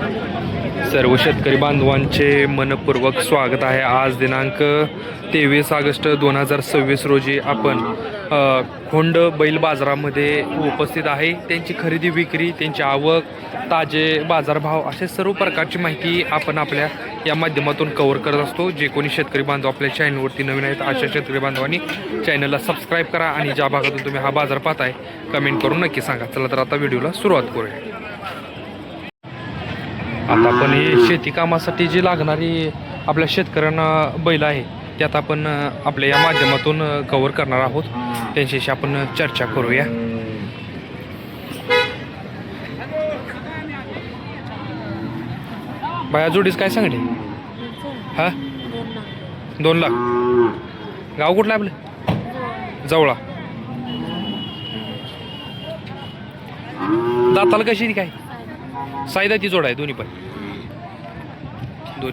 सर्व शेतकरी बांधवांचे मनपूर्वक स्वागत आहे. आज दिनांक 23 ऑगस्ट 2026 रोजी आपण खोंड बैल बाजारामध्ये उपस्थित आहे. त्यांची खरेदी विक्री, त्यांची आवक, ताजे बाजारभाव असे सर्व प्रकारची माहिती आपण आपल्या या माध्यमातून कव्हर करत असतो. जे कोणी शेतकरी बांधव आपल्या चॅनलवरती नवीन आहेत अशा शेतकरी बांधवांनी चॅनलला सबस्क्राईब करा आणि ज्या भागातून तुम्ही हा बाजार पाहताय कमेंट करून नक्की सांगा. चला तर आता व्हिडिओला सुरुवात करूया. आता आपण ही शेती कामासाठी जी लागणारी आपल्या शेतकऱ्यांना बैल आहे त्यात आपण आपल्या या माध्यमातून कव्हर करणार आहोत. त्यांच्याशी आपण चर्चा करूया. बाया जोडीस काय सांगते? हा 2 लाख. गाव कुठलं आपलं? जवळा. दाताला कशी काय? साईदाती जोड आहे. दोन्ही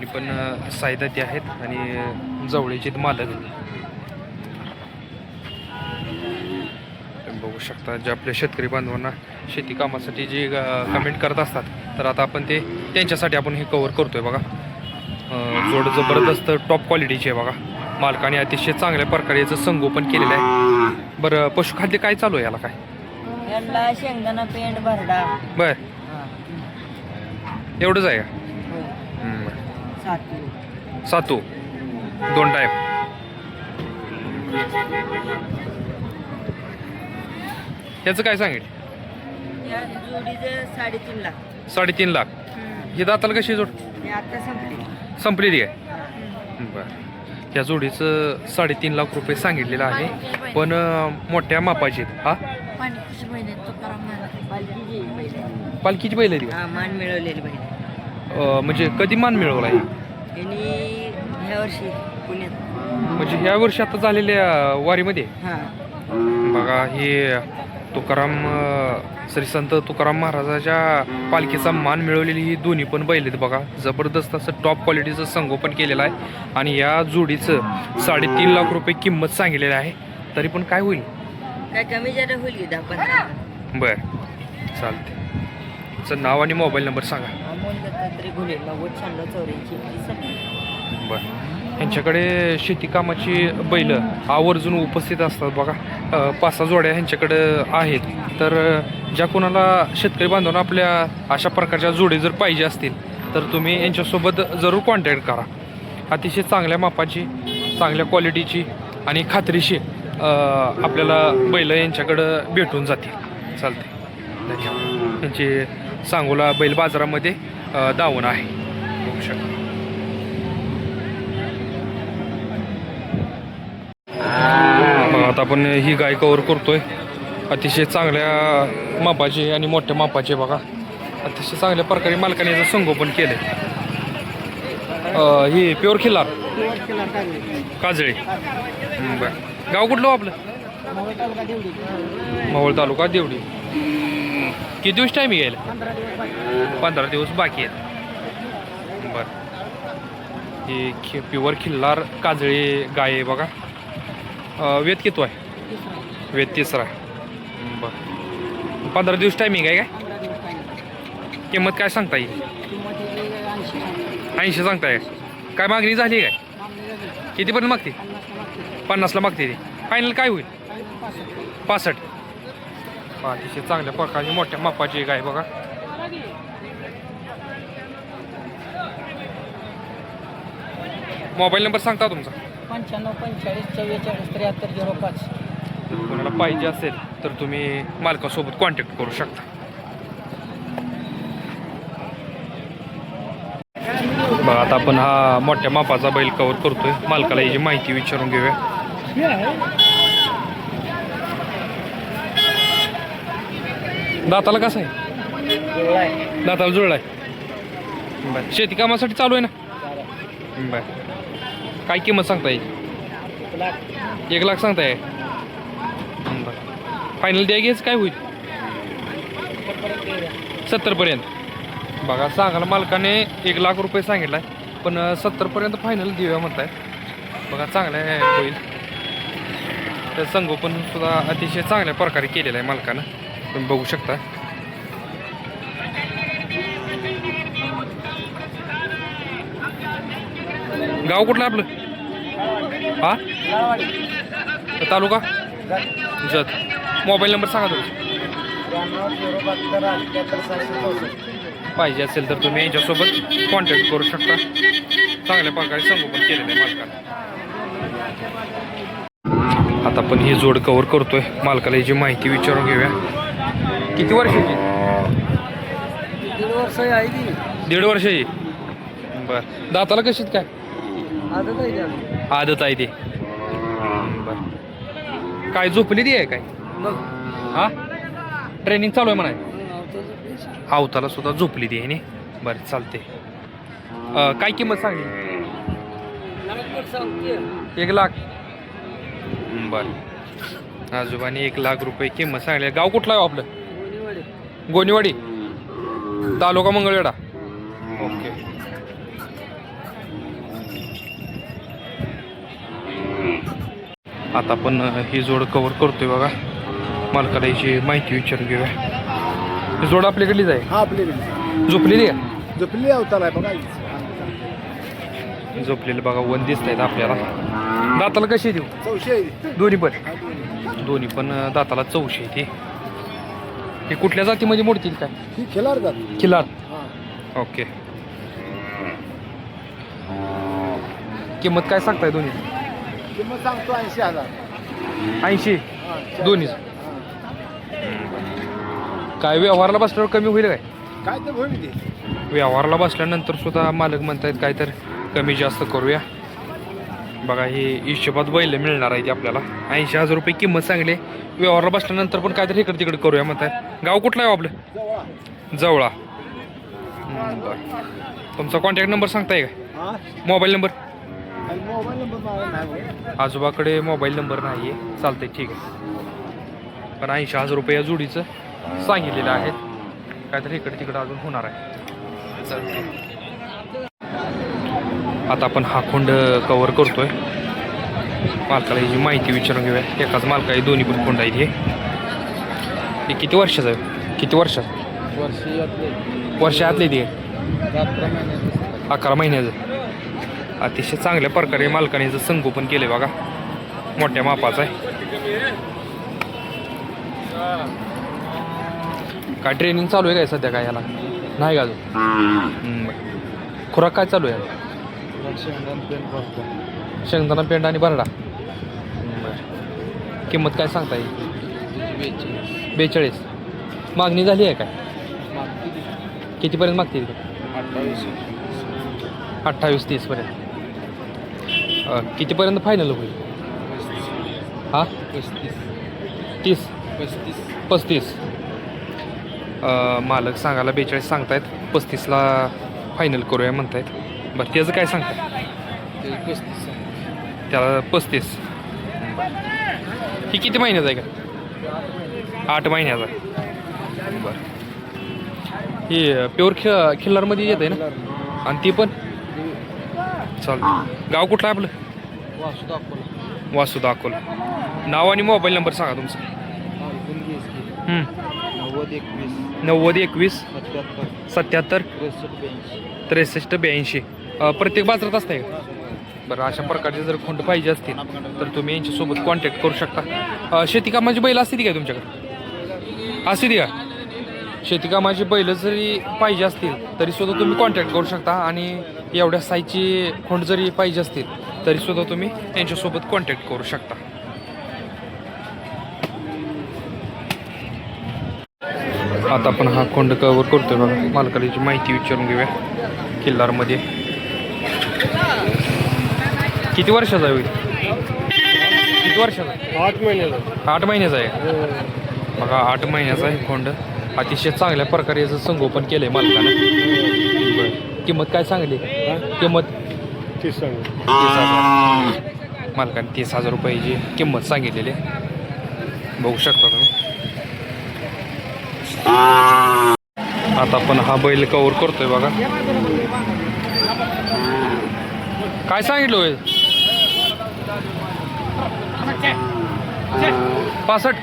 पण साईदाती आहेत आणि जवळचे मालक बघू शकता. जे आपल्या शेतकरी बांधवांना शेती कामासाठी जे कमेंट करत असतात तर आता आपण ते त्यांच्यासाठी आपण हे कव्हर करतोय. बघा जोड जबरदस्त टॉप क्वालिटीची आहे. बघा मालकाने अतिशय चांगल्या प्रकारे याचं संगोपन केलेलं आहे. बरं पशुखाद्य काय चालू आहे याला? काय शेंगदाणा पेंड भरडा. बर एवढंच आहे का? सातू 2 टाईप. याचं काय सांगेल? 3.5 लाख. 3.5 लाख. ही दाताला कशी जोड? आता संपली ती आहे. बरं या जोडीचं 3.5 लाख रुपये सांगितलेलं आहे. पण मोठ्या मापाची आहेत. हा पालखीची बैल आहे का? मान मिळवलेली बैल. म्हणजे कधी मान मिळवला आहे? ह्या वर्षी पुण्यात. म्हणजे ह्या वर्षी आता झालेल्या वारीमध्ये. बघा हे तुकाराम श्री संत तुकाराम महाराजाच्या पालखीचा मान मिळवलेली ही दोन्ही पण बैल आहेत. बघा जबरदस्त असं टॉप क्वालिटीचं संगोपन केलेलं आहे. आणि या जोडीचं 3.5 लाख रुपये किंमत सांगितलेली आहे. तरी पण काय होईल? काय कमी जादा होईल की 10-15. बरं चालते. तुमचं नाव आणि मोबाईल नंबर सांगा. बरं ह्यांच्याकडे शेती कामाची बैल आवर्जून उपस्थित असतात. बघा 5-6 जोड्या ह्यांच्याकडं आहेत. तर ज्या कोणाला शेतकरी बांधवांना आपल्या अशा प्रकारच्या जोडी जर पाहिजे असतील तर तुम्ही यांच्यासोबत जरूर कॉन्टॅक्ट करा. अतिशय चांगल्या मापाची, चांगल्या क्वालिटीची आणि खात्रीशी आपल्याला बैल यांच्याकडं भेटून जातील. चालते. धन्यवाद. यांची सांगोला बैल बाजारामध्ये दावण आहे. बघू शकता. मग आता आपण ही गाय कव्हर करतोय. अतिशय चांगल्या मापाची आणि मोठ्या मापाची. बघा अतिशय चांगल्या प्रकारे मालकाने याचं संगोपन केलं. ही प्युअर खिल्लार काजळी. बरं गाव कुठलं आपलं? मावळ तालुका देवडी. किती दिवस टाईम घ्यायला? 15 दिवस बाकी आहेत. बरं ही प्युअर खिल्लार काजळी गाय आहे. बघा वेत किती आहे? वेत 3रा. बरं 15 दिवस टायमिंग आहे काय? किंमत काय सांगता येईल? 80 सांगताय. काय मागणी झाली काय? कितीपर्यंत मागते? 50ला मागते ती. फायनल काय होईल? 65. अतिशय चांगल्या प्रकारची मोठ्या मापाची गाय. बघा मोबाईल नंबर सांगता तुमचा? 95 45 44 73 05. जर कोणाला पाहिजे असेल तर तुम्ही मालकासोबत कॉन्टॅक्ट करू शकता. बघा आता आपण हा मोठ्या मापाचा बैल कव्हर करतोय. मालकाला याची माहिती विचारून घेऊया. दाताला कसं आहे? दाताला जुळला आहे. बरं शेती कामासाठी चालू आहे ना? बरं काय किंमत सांगता येईल? 1 लाख सांगताय. बरं फायनल द्या घ्यायचं काय होईल? 70पर्यंत. बघा सांगायला मालकाने 1 लाख रुपये सांगितला आहे पण 70पर्यंत फायनल देऊया म्हणताय. बघा चांगलं आहे होईल. तर संगोपन सुद्धा अतिशय चांगल्या प्रकारे केलेलं आहे मालकानं. तुम्ही बघू शकता. गाव कुठलं आपलं? हा तालुका जत. मोबाईल नंबर सांगा तुमचा. पाहिजे असेल तर तुम्ही यांच्यासोबत कॉन्टॅक्ट करू शकता. चांगल्या प्रकारे संगोपन केलेलं आहे मालकाने. आता आपण ही जोड कव्हर करतोय. मालकाला याची माहिती विचारून घेऊया. किती वर्षाची? 1.5 वर्ष आहे की 1.5 वर्षाची. बर दाताला कशीत काय? आदत आहे त्याला. आदत आहे ते. बर काय झोपली ती आहे काय? मग हा ट्रेनिंग चालू आहे म्हणाय. आवताला सुद्धा झोपली ती आहे नी. बरं चालते. काय किंमत सांगली? 1 लाख. बर आजोबाने 1 लाख रुपये किंमत सांगली. गाव कुठला आहे आपलं? गोनीवाडी तालुका मंगळवेढा. ओके. आता आपण ही जोड कव्हर करतोय बघा. मालकाला याची माहिती विचारून घेऊया. ही जोड आपल्याकडलीच आहे. हा आपली झोपलेली आहे. झोपली अवतार आहे बघा. झोपलेलं बघा वन दिसत आहेत आपल्याला. दाताला कशी देऊ? 400 दोन्ही पण दाताला 400 ती. हे कुठल्या जातीमध्ये मोडतील काय? ही खेळार जात. खिलार. हा ओके. किंमत काय सांगताय दोन्ही? किंमत सांगतो 80,000. 80 हा, दोन्ही. काय व्यवहाराला बसल्यावर कमी होईल काय? काय तर होईल ते. व्यवहाराला बसल्यानंतर सुद्धा मालक म्हणतायत काय तर कमी जास्त करूया. बघा हे हिशोबात बैल मिळणार आहे ते आपल्याला. 80,000 रुपये किंमत सांगली. व्यवहाराला बसल्यानंतर पण काय तर इकडे तिकडे करूया म्हणताय. गाव कुठला आहे आपलं? जवळा. बरं तुमचा कॉन्टॅक्ट नंबर सांगताय काय? हा मोबाईल नंबर? आणि मोबाईल नंबर माझा नाही. आजोबाकडे मोबाईल नंबर नाही आहे. चालतंय ठीक आहे. पण 80,000 रुपये या जोडीचं सांगितलेलं आहे. काहीतरी इकडे तिकडे अजून होणार आहे. चालतंय. आता आपण हा खोंड कव्हर करतोय. मालकाला याची माहिती विचारून घेऊया. एकाच मालका आहे. दोन्ही पण खोंड आहेत. हे किती वर्षाचं आहे? किती वर्षाचं? वर्षातले ते 11 महिन्याचं. अतिशय चांगल्या प्रकारे मालकाने याचं संगोपन केलं बघा. मोठ्या मापाचं आहे. काय ट्रेनिंग चालू आहे काय सध्या काय याला? नाही का अजून? खुराक काय चालू आहे? शेंगदाणा पेंड आणि बरडा. किंमत काय सांगता येईल? 42. मागणी झाली आहे काय? कितीपर्यंत मागतील? 28-30 पर्यंत. कितीपर्यंत फायनल होईल? हा 35. मालक सांगायला 42 सांगतायत. 35ला फायनल करूया म्हणतायत. बरं त्याचं काय सांगताय? त्याला 35. ही किती महिन्याचं आहे का? 8 महिन्याचा आहे. बरं ही प्युअर खिल्लारमध्ये येत आहे ना? आणि ती पण चालतं. गाव कुठलं आहे आपलं? वासुदा अकोला. नाव आणि मोबाईल नंबर सांगा तुमचा. 90 21 77 63 82. प्रत्येक बाजारात असतंय का? बरं अशा प्रकारचे जर खोंड पाहिजे असतील तर तुम्ही यांच्यासोबत कॉन्टॅक्ट करू शकता. शेतीकामाची बैल असते ती काय तुमच्याकडे? असते ती का? शेतीकामाची बैल जरी पाहिजे असतील तरी सुद्धा तुम्ही कॉन्टॅक्ट करू शकता. आणि एवढ्या साईजची खोंड जरी पाहिजे असतील तरी सुद्धा तुम्ही यांच्यासोबत कॉन्टॅक्ट करू शकता. आता आपण हा खोंड कव्हर करतोय बघा. मालकाची माहिती विचारून घेऊया. किल्लारमध्ये किती वर्षाचा होईल? किती वर्षाचा? 8 महिन्याचा. 8 महिन्याचा आहे बघा. 8 महिन्याचा आहे खोंड. अतिशय चांगल्या प्रकारे याचं संगोपन केलं आहे मालकानं. बरं किंमत काय सांगली? किंमत 30,000. मालकाने 30,000 रुपयाची किंमत सांगितलेली आहे. बघू शकता तुम्ही. आता आपण हा बैल कव्हर करतोय बघा. काय सांगितलं होय? 65.